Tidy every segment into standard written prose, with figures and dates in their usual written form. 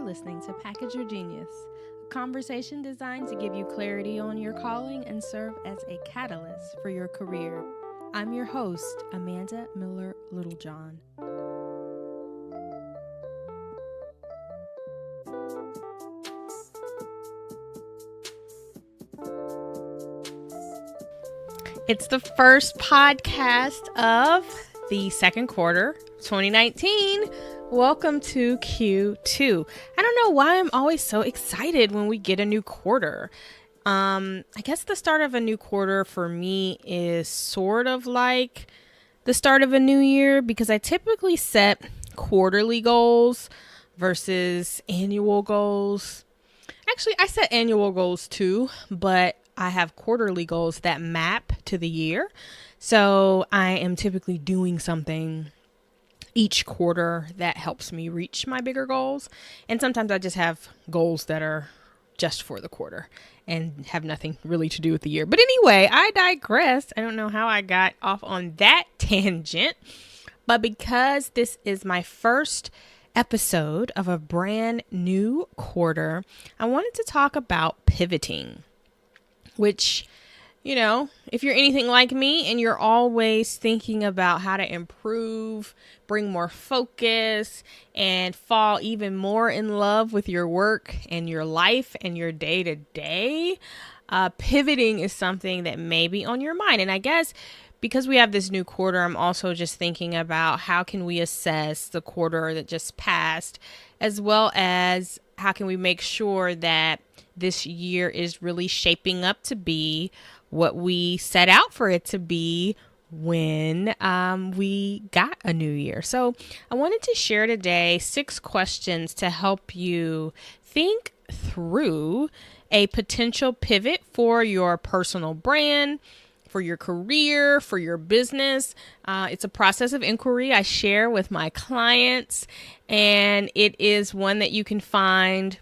listening to Package Your Genius, a conversation designed to give you clarity on your calling and serve as a catalyst for your career. I'm your host, Amanda Miller Littlejohn. It's the first podcast of the second quarter, 2019. Welcome to Q2. I don't know why I'm always so excited when we get a new quarter. I guess the start of a new quarter for me is sort of like the start of a new year because I typically set quarterly goals versus annual goals. Actually, I set annual goals too, but I have quarterly goals that map to the year. So I am typically doing something each quarter that helps me reach my bigger goals. And sometimes I just have goals that are just for the quarter and have nothing really to do with the year. But anyway, I digress. I don't know how I got off on that tangent, but because this is my first episode of a brand new quarter, I wanted to talk about pivoting, which, you know, if you're anything like me and you're always thinking about how to improve, bring more focus, and fall even more in love with your work and your life and your day-to-day, pivoting is something that may be on your mind. And I guess because we have this new quarter, I'm also just thinking about how can we assess the quarter that just passed, as well as how can we make sure that this year is really shaping up to be what we set out for it to be when we got a new year. So I wanted to share today 6 questions to help you think through a potential pivot for your personal brand, for your career, for your business. It's a process of inquiry I share with my clients, and it is one that you can find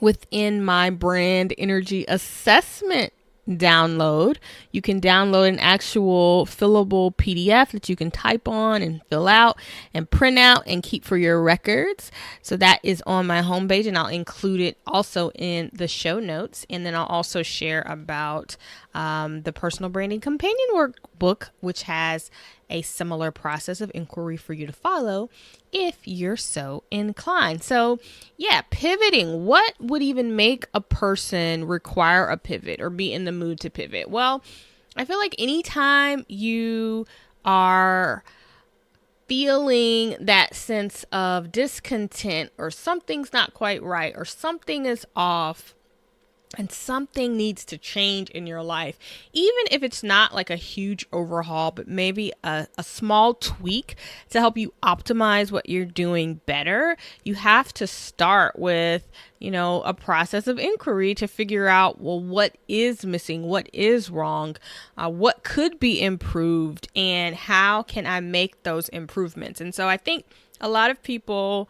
within my brand energy assessment download. You can download an actual fillable PDF that you can type on and fill out and print out and keep for your records. So that is on my homepage, and I'll include it also in the show notes. And then I'll also share about the personal branding companion workbook, which has a similar process of inquiry for you to follow if you're so inclined. So yeah, pivoting. What would even make a person require a pivot or be in the mood to pivot? Well, I feel like anytime you are feeling that sense of discontent or something's not quite right or something is off, and something needs to change in your life, even if it's not like a huge overhaul, but maybe a small tweak to help you optimize what you're doing better, you have to start with, a process of inquiry to figure out, well, what is missing? What is wrong? What could be improved? And how can I make those improvements? And so I think a lot of people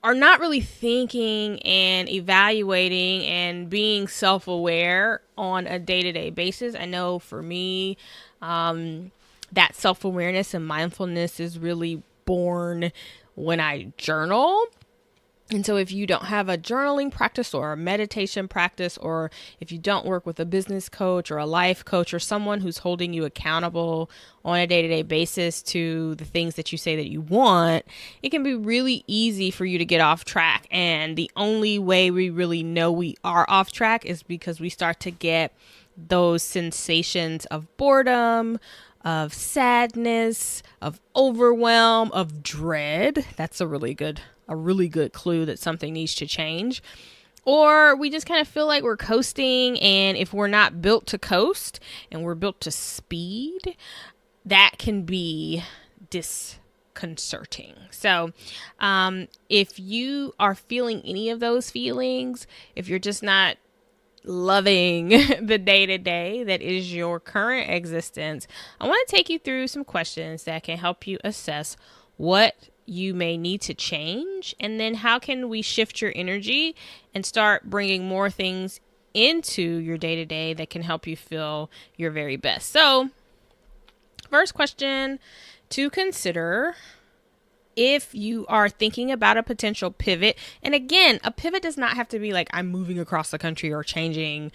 are not really thinking and evaluating and being self-aware on a day-to-day basis. I know for me, that self-awareness and mindfulness is really born when I journal. And so if you don't have a journaling practice or a meditation practice, or if you don't work with a business coach or a life coach or someone who's holding you accountable on a day-to-day basis to the things that you say that you want, it can be really easy for you to get off track. And the only way we really know we are off track is because we start to get those sensations of boredom, of sadness, of overwhelm, of dread. That's a really good clue that something needs to change. Or we just kind of feel like we're coasting, and if we're not built to coast and we're built to speed, that can be disconcerting. So if you are feeling any of those feelings, if you're just not loving the day-to-day that is your current existence, I want to take you through some questions that can help you assess what you may need to change, and then how can we shift your energy and start bringing more things into your day-to-day that can help you feel your very best. So first question to consider if you are thinking about a potential pivot, and again, a pivot does not have to be like I'm moving across the country or changing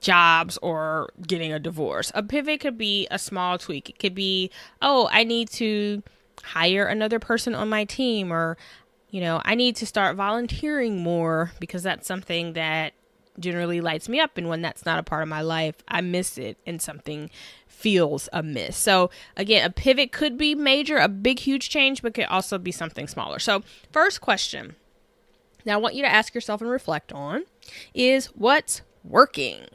jobs or getting a divorce. A pivot could be a small tweak. It could be, oh, I need to hire another person on my team, or, I need to start volunteering more because that's something that generally lights me up. And when that's not a part of my life, I miss it and something feels amiss. So again, a pivot could be major, a big, huge change, but could also be something smaller. So first question now I want you to ask yourself and reflect on is what's working?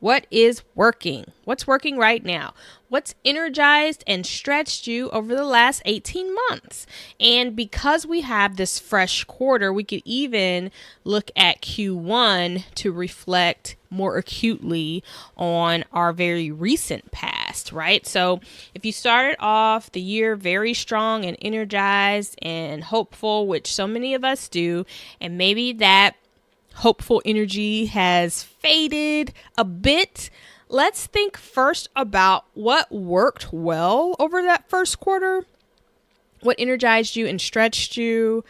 What is working? What's working right now? What's energized and stretched you over the last 18 months? And because we have this fresh quarter, we could even look at Q1 to reflect more acutely on our very recent past, right? So if you started off the year very strong and energized and hopeful, which so many of us do, and maybe that hopeful energy has faded a bit, let's think first about what worked well over that first quarter, what energized you and stretched you,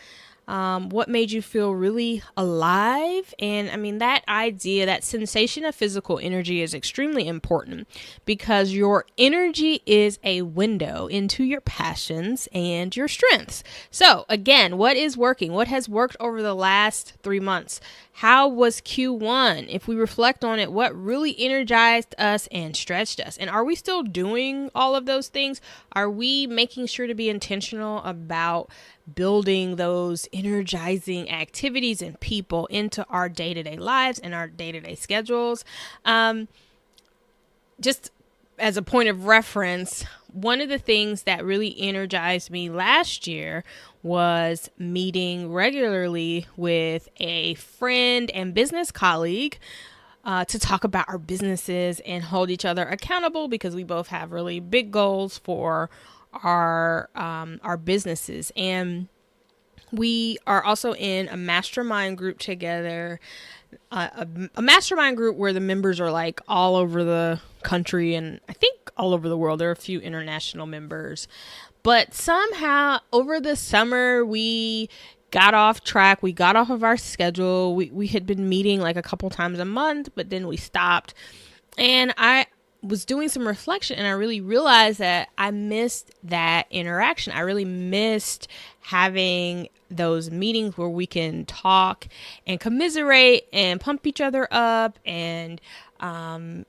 what made you feel really alive. And I mean, that idea, that sensation of physical energy is extremely important because your energy is a window into your passions and your strengths. So again, what is working? What has worked over the last 3 months? How was Q1? If we reflect on it, what really energized us and stretched us? And are we still doing all of those things? Are we making sure to be intentional about building those energizing activities and people into our day-to-day lives and our day-to-day schedules? Just as a point of reference, one of the things that really energized me last year was meeting regularly with a friend and business colleague to talk about our businesses and hold each other accountable because we both have really big goals for our businesses. And we are also in a mastermind group together, a mastermind group where the members are like all over the country and I think all over the world. There are a few international members, but somehow over the summer we got off track. We got off of our schedule. We had been meeting like a couple times a month, but then we stopped. And I was doing some reflection and I really realized that I missed that interaction. I really missed having those meetings where we can talk and commiserate and pump each other up and,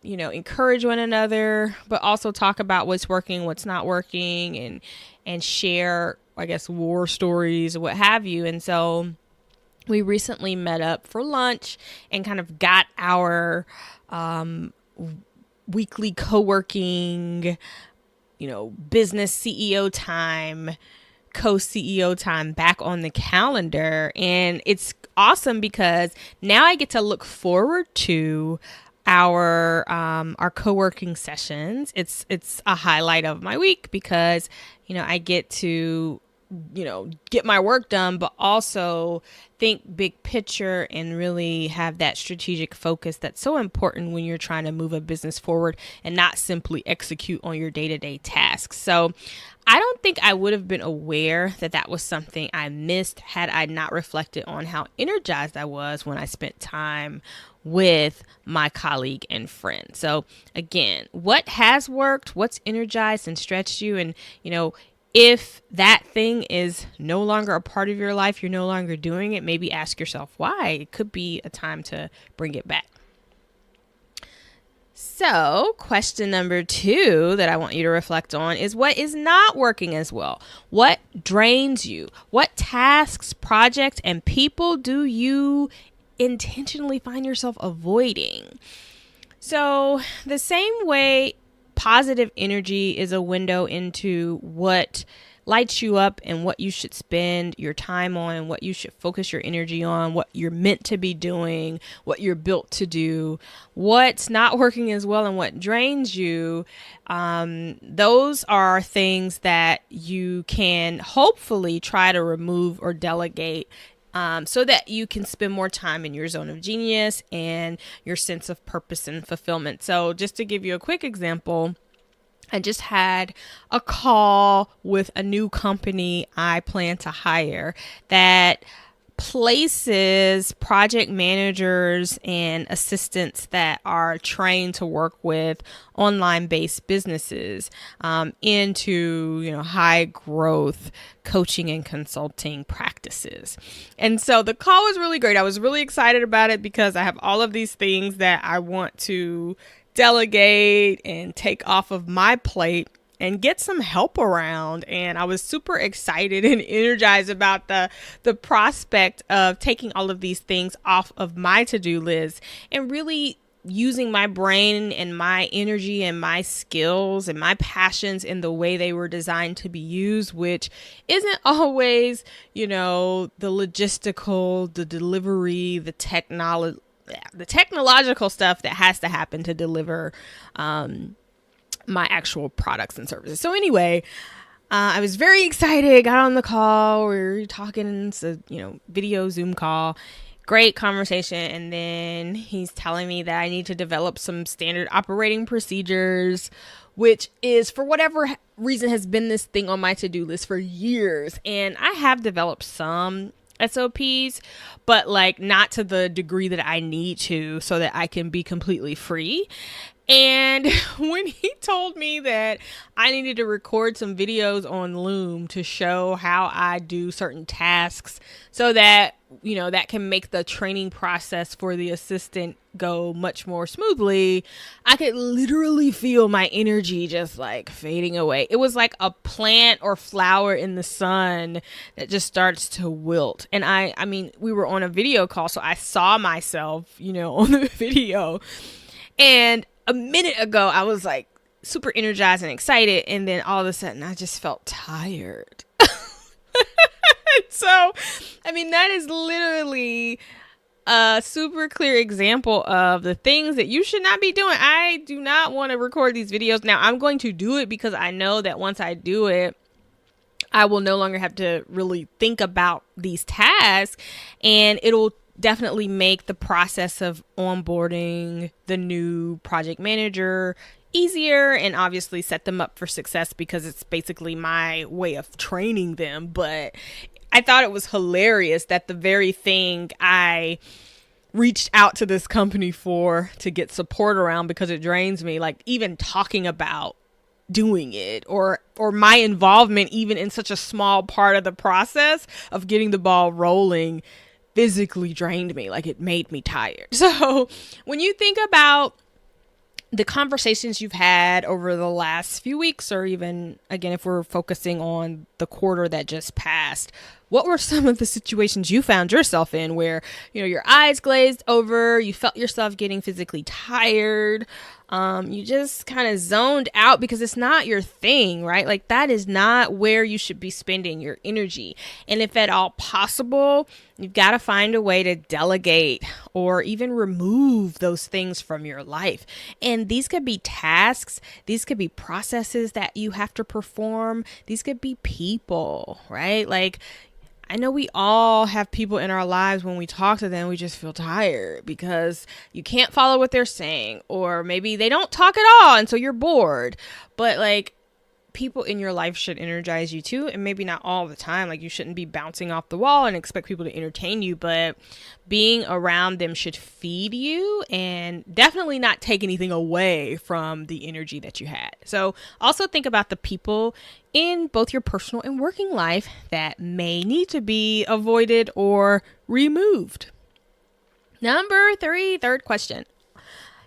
encourage one another, but also talk about what's working, what's not working, and share, I guess, war stories, what have you. And so we recently met up for lunch and kind of got our, weekly co-working, business CEO time, co-CEO time back on the calendar. And it's awesome because now I get to look forward to our co-working sessions. It's a highlight of my week because, I get to, get my work done, but also think big picture and really have that strategic focus that's so important when you're trying to move a business forward and not simply execute on your day-to-day tasks. So I don't think I would have been aware that that was something I missed had I not reflected on how energized I was when I spent time with my colleague and friend. So again, what has worked, what's energized and stretched you, and, if that thing is no longer a part of your life, you're no longer doing it, maybe ask yourself why. It could be a time to bring it back. So question number 2 that I want you to reflect on is what is not working as well? What drains you? What tasks, projects, and people do you intentionally find yourself avoiding? So the same way positive energy is a window into what lights you up and what you should spend your time on and what you should focus your energy on, what you're meant to be doing, what you're built to do, what's not working as well and what drains you. Those are things that you can hopefully try to remove or delegate so that you can spend more time in your zone of genius and your sense of purpose and fulfillment. So just to give you a quick example, I just had a call with a new company I plan to hire that places project managers and assistants that are trained to work with online based businesses into high growth coaching and consulting practices. And so the call was really great. I was really excited about it because I have all of these things that I want to delegate and take off of my plate and get some help around. And I was super excited and energized about the prospect of taking all of these things off of my to-do list and really using my brain and my energy and my skills and my passions in the way they were designed to be used, which isn't always, the logistical, the delivery, the technological stuff that has to happen to deliver my actual products and services. So anyway, I was very excited, got on the call, we were talking, it's a video Zoom call, great conversation. And then he's telling me that I need to develop some standard operating procedures, which is, for whatever reason, has been this thing on my to-do list for years. And I have developed some SOPs, but not to the degree that I need to so that I can be completely free. And when he told me that I needed to record some videos on Loom to show how I do certain tasks so that, that can make the training process for the assistant go much more smoothly, I could literally feel my energy just fading away. It was like a plant or flower in the sun that just starts to wilt. And I mean, we were on a video call, so I saw myself, on the video. And a minute ago, I was super energized and excited. And then all of a sudden, I just felt tired. So, I mean, that is literally a super clear example of the things that you should not be doing. I do not want to record these videos. Now, I'm going to do it because I know that once I do it, I will no longer have to really think about these tasks, and it'll definitely make the process of onboarding the new project manager easier and obviously set them up for success because it's basically my way of training them. But I thought it was hilarious that the very thing I reached out to this company for to get support around because it drains me, even talking about doing it or my involvement even in such a small part of the process of getting the ball rolling physically drained me. It made me tired. So when you think about the conversations you've had over the last few weeks, or even, again, if we're focusing on the quarter that just passed, what were some of the situations you found yourself in where, your eyes glazed over, you felt yourself getting physically tired, you just kind of zoned out because it's not your thing, right? That is not where you should be spending your energy. And if at all possible, you've got to find a way to delegate or even remove those things from your life. And these could be tasks. These could be processes that you have to perform. These could be people, right? I know we all have people in our lives when we talk to them, we just feel tired because you can't follow what they're saying, or maybe they don't talk at all. And so you're bored, but people in your life should energize you too. And maybe not all the time. You shouldn't be bouncing off the wall and expect people to entertain you, but being around them should feed you and definitely not take anything away from the energy that you had. So also think about the people in both your personal and working life that may need to be avoided or removed. Number 3, third question.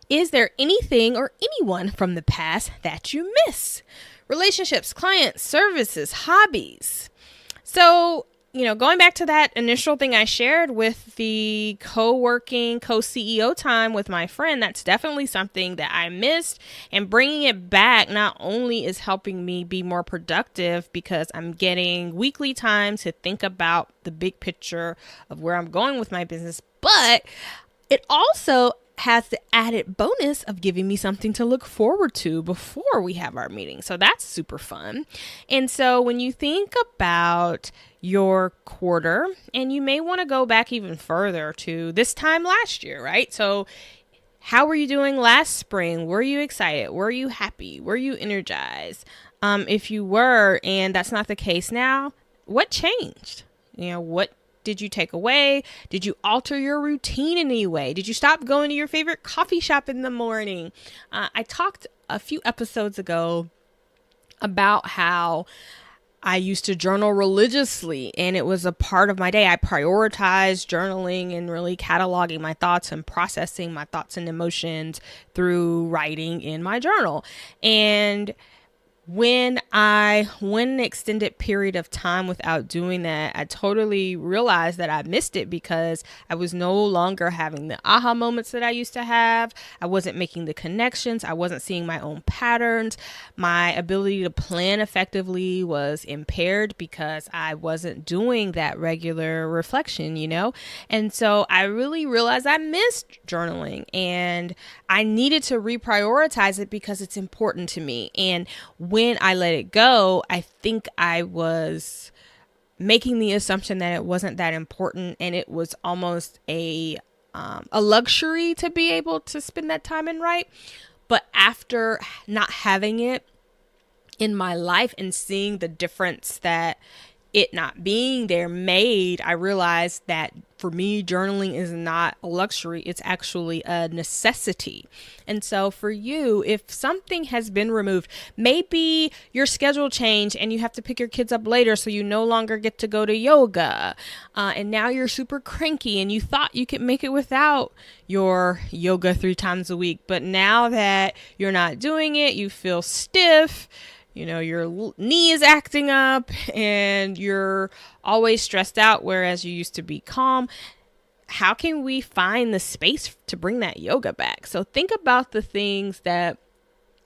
Is there anything or anyone from the past that you miss? Relationships, clients, services, hobbies. So, going back to that initial thing I shared with the co-working, co-CEO time with my friend, that's definitely something that I missed. And bringing it back not only is helping me be more productive because I'm getting weekly time to think about the big picture of where I'm going with my business, but it also has the added bonus of giving me something to look forward to before we have our meeting. So that's super fun. And so when you think about your quarter, and you may want to go back even further to this time last year, right? So How were you doing last spring? Were you excited? Were you happy? Were you energized? If you were, and that's not the case now, what changed? What did you take away? Did you alter your routine in any way? Did you stop going to your favorite coffee shop in the morning? I talked a few episodes ago about how I used to journal religiously, and it was a part of my day. I prioritized journaling and really cataloging my thoughts and processing my thoughts and emotions through writing in my journal. And when I went an extended period of time without doing that, I totally realized that I missed it because I was no longer having the aha moments that I used to have. I wasn't making the connections. I wasn't seeing my own patterns. My ability to plan effectively was impaired because I wasn't doing that regular reflection, And so I really realized I missed journaling, and I needed to reprioritize it because it's important to me. And when I let it go, I think I was making the assumption that it wasn't that important, and it was almost a luxury to be able to spend that time and write. But after not having it in my life and seeing the difference that it not being there made, I realized that for me, journaling is not a luxury. It's actually a necessity. And so for you, if something has been removed, maybe your schedule changed and you have to pick your kids up later, so you no longer get to go to yoga. And now you're super cranky and you thought you could make it without your yoga 3 times a week. But now that you're not doing it, you feel stiff. Your knee is acting up and you're always stressed out, whereas you used to be calm. How can we find the space to bring that yoga back? So think about the things that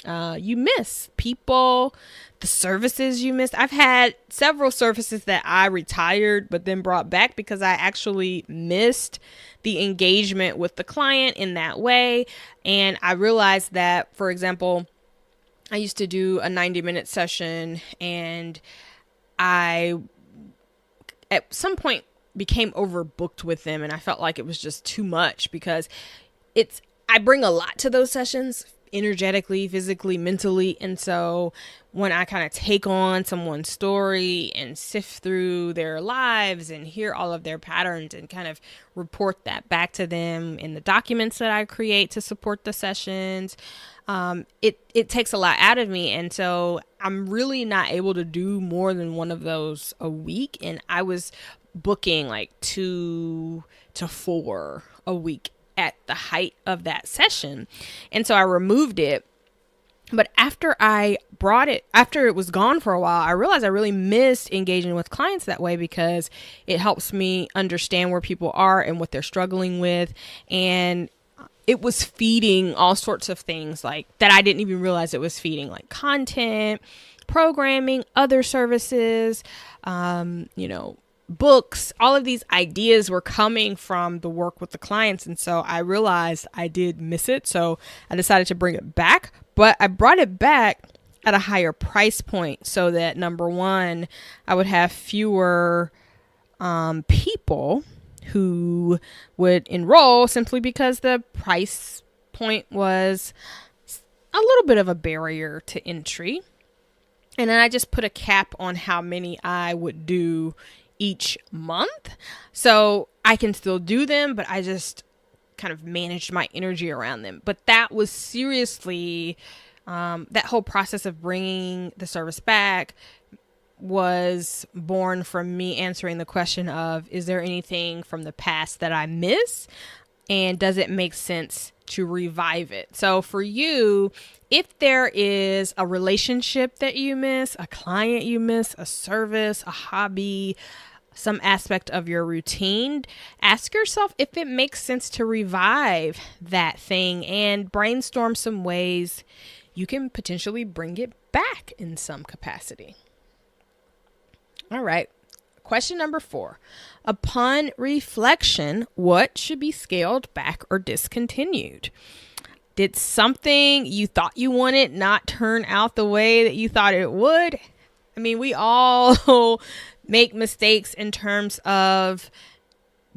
you miss, people, the services you missed. I've had several services that I retired but then brought back because I actually missed the engagement with the client in that way. And I realized that, for example, I used to do a 90-minute session, and I, at some point, became overbooked with them, and I felt like it was just too much because I bring a lot to those sessions, energetically, physically, mentally. And so when I kind of take on someone's story and sift through their lives and hear all of their patterns and kind of report that back to them in the documents that I create to support the sessions, it takes a lot out of me. And so I'm really not able to do more than one of those a week. And I was booking like 2 to 4 a week at the height of that session. And so I removed it. But after it was gone for a while, I realized I really missed engaging with clients that way because it helps me understand where people are and what they're struggling with. And it was feeding all sorts of things like that I didn't even realize it was feeding, like content, programming, other services, books. All of these ideas were coming from the work with the clients. And so I realized I did miss it. So I decided to bring it back, but I brought it back at a higher price point so that, number one, I would have fewer people who would enroll simply because the price point was a little bit of a barrier to entry. And then I just put a cap on how many I would do each month. So I can still do them, but I just kind of managed my energy around them. But that was seriously, that whole process of bringing the service back was born from me answering the question of, is there anything from the past that I miss? And does it make sense to revive it? So for you, if there is a relationship that you miss, a client you miss, a service, a hobby, some aspect of your routine, ask yourself if it makes sense to revive that thing and brainstorm some ways you can potentially bring it back in some capacity. All right. Question number 4. Upon reflection, what should be scaled back or discontinued? Did something you thought you wanted not turn out the way that you thought it would? I mean, we all make mistakes in terms of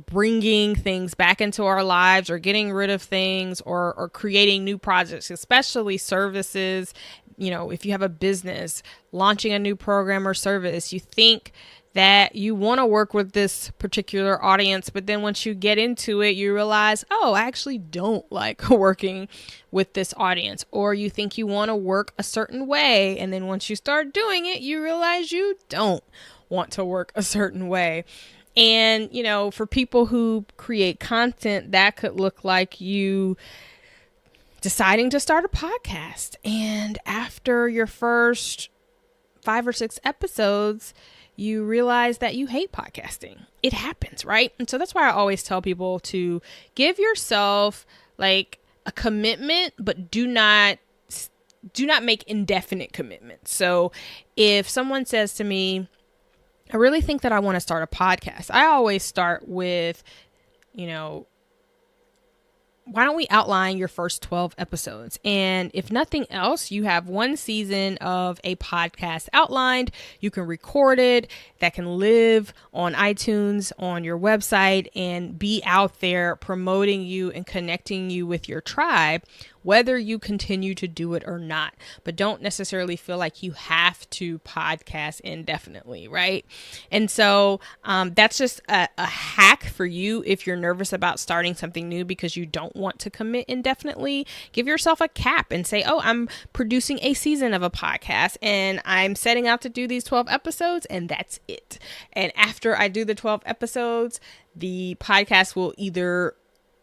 bringing things back into our lives or getting rid of things or creating new projects, especially services. If you have a business, launching a new program or service, you think that you want to work with this particular audience, but then once you get into it, you realize, oh, I actually don't like working with this audience. Or you think you want to work a certain way, and then once you start doing it, you realize you don't want to work a certain way. And, for people who create content, that could look like you deciding to start a podcast. And after your first 5 or 6 episodes, you realize that you hate podcasting. It happens, right? And so that's why I always tell people to give yourself like a commitment, but do not make indefinite commitments. So if someone says to me, I really think that I want to start a podcast, I always start with, why don't we outline your first 12 episodes? And if nothing else, you have 1 season of a podcast outlined. You can record it. That can live on iTunes, on your website, and be out there promoting you and connecting you with your tribe, whether you continue to do it or not. But don't necessarily feel like you have to podcast indefinitely, right? And so that's just a hack for you if you're nervous about starting something new because you don't want to commit indefinitely. Give yourself a cap and say, oh, I'm producing a season of a podcast and I'm setting out to do these 12 episodes, and that's it. And after I do the 12 episodes, the podcast will either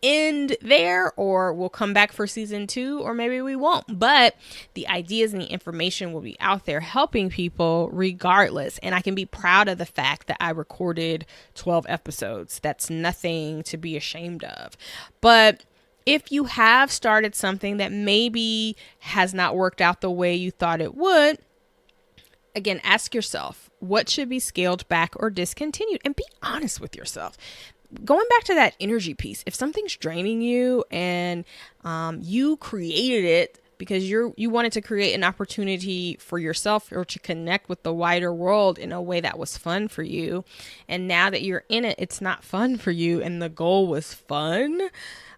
end there or we'll come back for season 2, or maybe we won't. But the ideas and the information will be out there helping people regardless. And I can be proud of the fact that I recorded 12 episodes. That's nothing to be ashamed of. But if you have started something that maybe has not worked out the way you thought it would, again, ask yourself, what should be scaled back or discontinued? And be honest with yourself. Going back to that energy piece, if something's draining you and you created it because you wanted to create an opportunity for yourself or to connect with the wider world in a way that was fun for you, and now that you're in it, it's not fun for you and the goal was fun,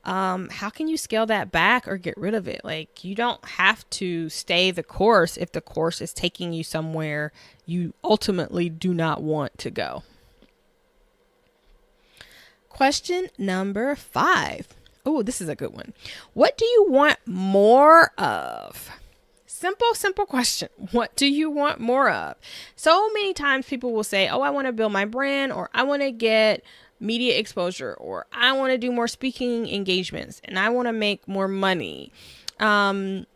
how can you scale that back or get rid of it? Like, you don't have to stay the course if the course is taking you somewhere you ultimately do not want to go. Question number 5. Oh, this is a good one. What do you want more of? Simple question. What do you want more of? So many times people will say, oh, I want to build my brand, or I want to get media exposure, or I want to do more speaking engagements, and I want to make more money. But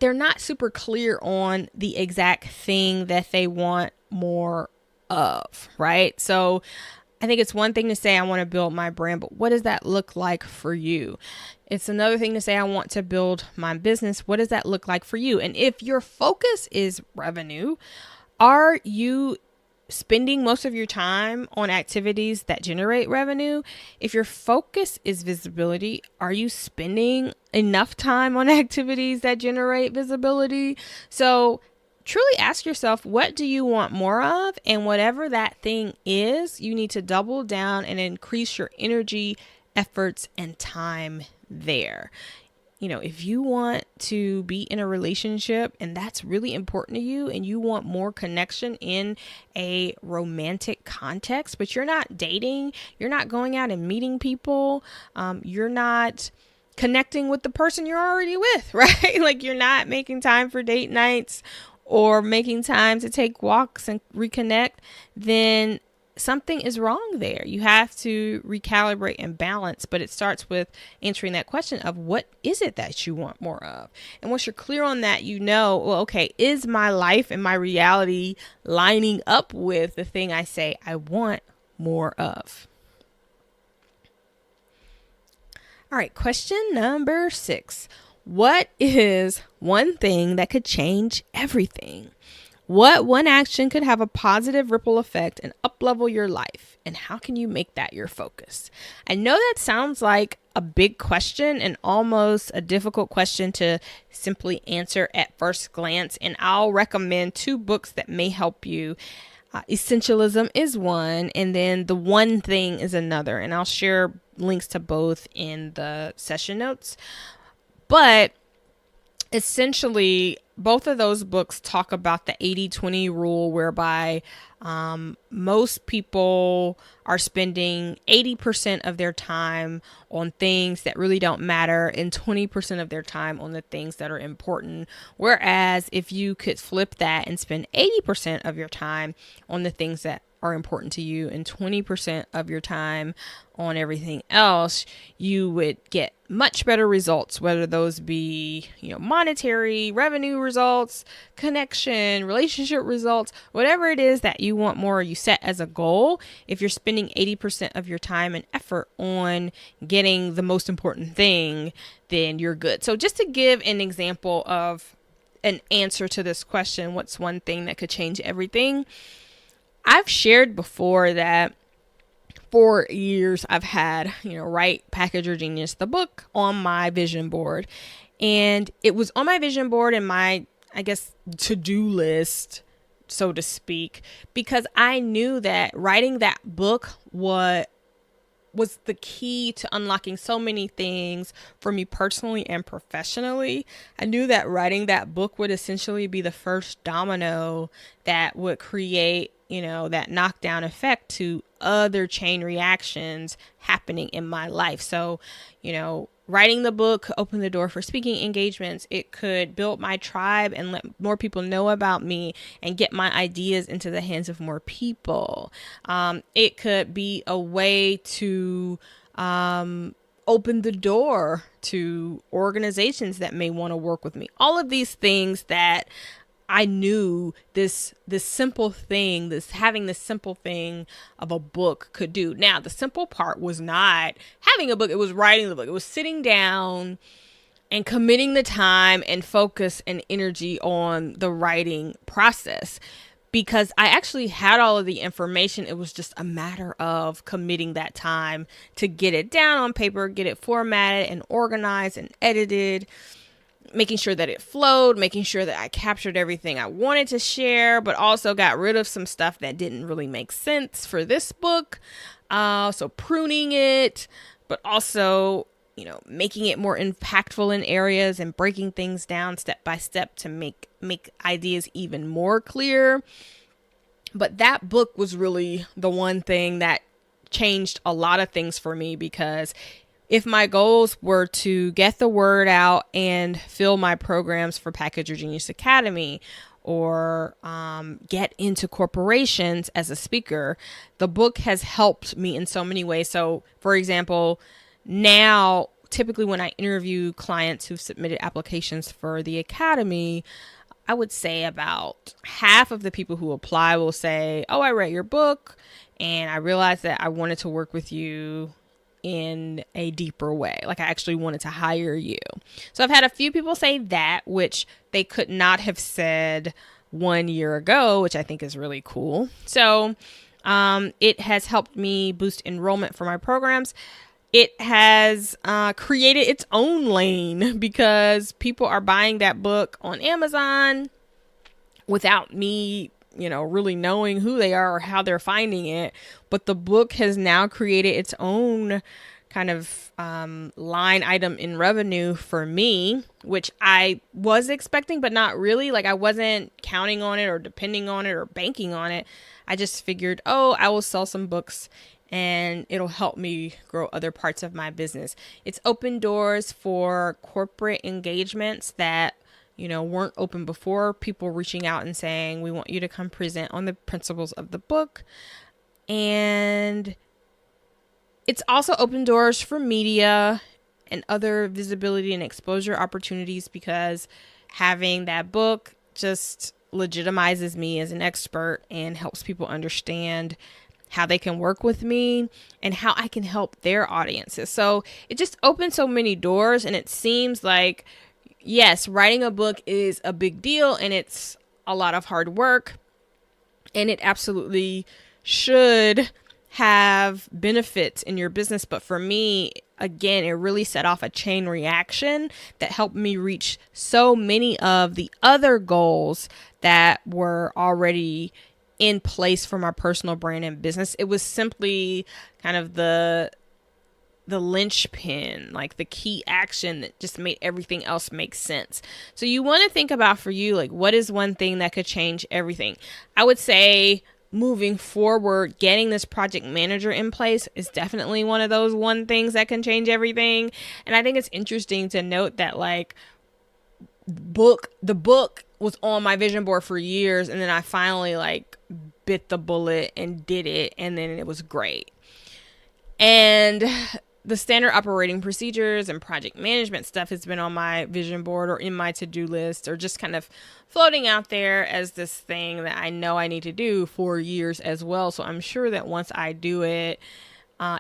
they're not super clear on the exact thing that they want more of, right? So I think it's one thing to say I want to build my brand, but what does that look like for you? It's another thing to say I want to build my business. What does that look like for you? And if your focus is revenue, are you spending most of your time on activities that generate revenue? If your focus is visibility, are you spending enough time on activities that generate visibility? So truly ask yourself, what do you want more of? And whatever that thing is, you need to double down and increase your energy, efforts, and time there. If you want to be in a relationship and that's really important to you, and you want more connection in a romantic context, but you're not dating, you're not going out and meeting people, you're not connecting with the person you're already with, right? Like, you're not making time for date nights or making time to take walks and reconnect, then something is wrong there. You have to recalibrate and balance, but it starts with answering that question of what is it that you want more of? And once you're clear on that, well, okay, is my life and my reality lining up with the thing I say I want more of? All right, question number 6. What is one thing that could change everything? What one action could have a positive ripple effect and up-level your life? And how can you make that your focus? I know that sounds like a big question and almost a difficult question to simply answer at first glance. And I'll recommend 2 books that may help you Essentialism is one, and then the one thing is another. And I'll share links to both in the session notes. But essentially, both of those books talk about the 80-20 rule, whereby most people are spending 80% of their time on things that really don't matter and 20% of their time on the things that are important. Whereas if you could flip that and spend 80% of your time on the things that are important to you and 20% of your time on everything else, you would get much better results, whether those be, monetary, revenue results, connection, relationship results, whatever it is that you want more, you set as a goal. If you're spending 80% of your time and effort on getting the most important thing, then you're good. So just to give an example of an answer to this question, what's one thing that could change everything? I've shared before that for years I've had, Write, Package, or Genius, the book, on my vision board. And it was on my vision board and my, to-do list, so to speak, because I knew that writing that book was the key to unlocking so many things for me personally and professionally. I knew that writing that book would essentially be the first domino that would create, that knockdown effect to other chain reactions happening in my life. So, writing the book opened the door for speaking engagements. It could build my tribe and let more people know about me and get my ideas into the hands of more people. It could be a way to open the door to organizations that may want to work with me. All of these things that I knew this simple thing, having this simple thing of a book could do. Now, the simple part was not having a book. It was writing the book. It was sitting down and committing the time and focus and energy on the writing process, because I actually had all of the information. It was just a matter of committing that time to get it down on paper, get it formatted and organized and edited, making sure that it flowed, making sure that I captured everything I wanted to share, but also got rid of some stuff that didn't really make sense for this book. So pruning it, but also, making it more impactful in areas and breaking things down step by step to make ideas even more clear. But that book was really the one thing that changed a lot of things for me, because if my goals were to get the word out and fill my programs for Package or Genius Academy, or get into corporations as a speaker, the book has helped me in so many ways. So, for example, now, typically when I interview clients who've submitted applications for the Academy, I would say about half of the people who apply will say, "Oh, I read your book and I realized that I wanted to work with you in a deeper way. Like, I actually wanted to hire you." So I've had a few people say that, which they could not have said 1 year ago, which I think is really cool. So it has helped me boost enrollment for my programs. It has created its own lane, because people are buying that book on Amazon without me really knowing who they are or how they're finding it. But the book has now created its own kind of line item in revenue for me, which I was expecting, but not really. Like, I wasn't counting on it or depending on it or banking on it. I just figured, I will sell some books and it'll help me grow other parts of my business. It's opened doors for corporate engagements that weren't open before. People reaching out and saying, "We want you to come present on the principles of the book." And it's also opened doors for media and other visibility and exposure opportunities, because having that book just legitimizes me as an expert and helps people understand how they can work with me and how I can help their audiences. So it just opens so many doors, and it seems like, yes, writing a book is a big deal and it's a lot of hard work, and it absolutely should have benefits in your business. But for me, again, it really set off a chain reaction that helped me reach so many of the other goals that were already in place for my personal brand and business. It was simply kind of the linchpin, like the key action that just made everything else make sense. So you want to think about for you, like, what is one thing that could change everything? I would say moving forward, getting this project manager in place is definitely one of those one things that can change everything. And I think it's interesting to note that, like, the book was on my vision board for years, and then I finally like bit the bullet and did it, and then it was great. And the standard operating procedures and project management stuff has been on my vision board or in my to-do list, or just kind of floating out there as this thing that I know I need to do for years as well. So I'm sure that once I do it,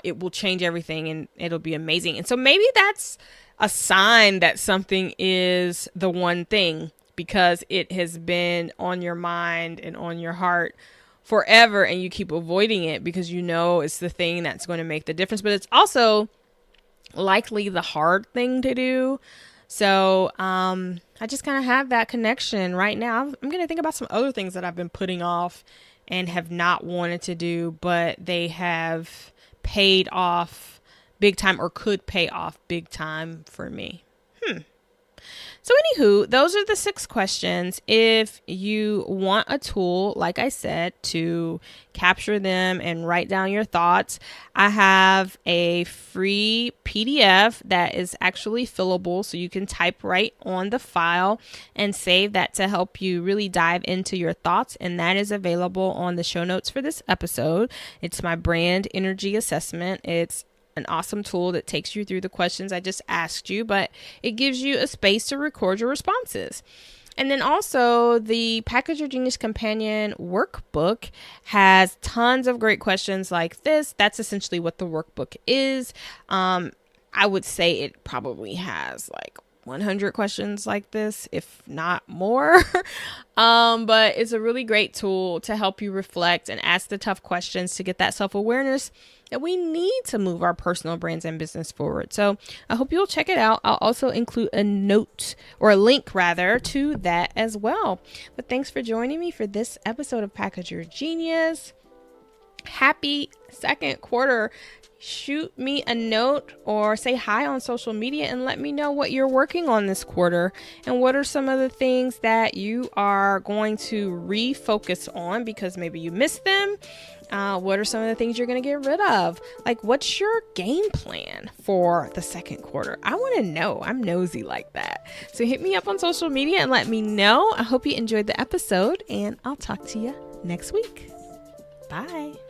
it will change everything and it'll be amazing. And so maybe that's a sign that something is the one thing, because it has been on your mind and on your heart forever, and you keep avoiding it because you know it's the thing that's going to make the difference, but it's also likely the hard thing to do. So I just kind of have that connection right now. I'm going to think about some other things that I've been putting off and have not wanted to do, but they have paid off big time, or could pay off big time for me. So anywho, those are the 6 questions. If you want a tool, like I said, to capture them and write down your thoughts, I have a free PDF that is actually fillable, so you can type right on the file and save that to help you really dive into your thoughts. And that is available on the show notes for this episode. It's my brand energy assessment. It's an awesome tool that takes you through the questions I just asked you, but it gives you a space to record your responses. And then also the Package Your Genius Companion workbook has tons of great questions like this. That's essentially what the workbook is. I would say it probably has like 100 questions like this, if not more. But it's a really great tool to help you reflect and ask the tough questions to get that self-awareness that we need to move our personal brands and business forward. So I hope you'll check it out. I'll also include a note, or a link rather, to that as well. But thanks for joining me for this episode of Package Your Genius. Happy second quarter. Shoot me a note or say hi on social media and let me know what you're working on this quarter, and what are some of the things that you are going to refocus on because maybe you missed them. What are some of the things you're going to get rid of? Like, what's your game plan for the second quarter? I want to know. I'm nosy like that. So hit me up on social media and let me know. I hope you enjoyed the episode, and I'll talk to you next week. Bye.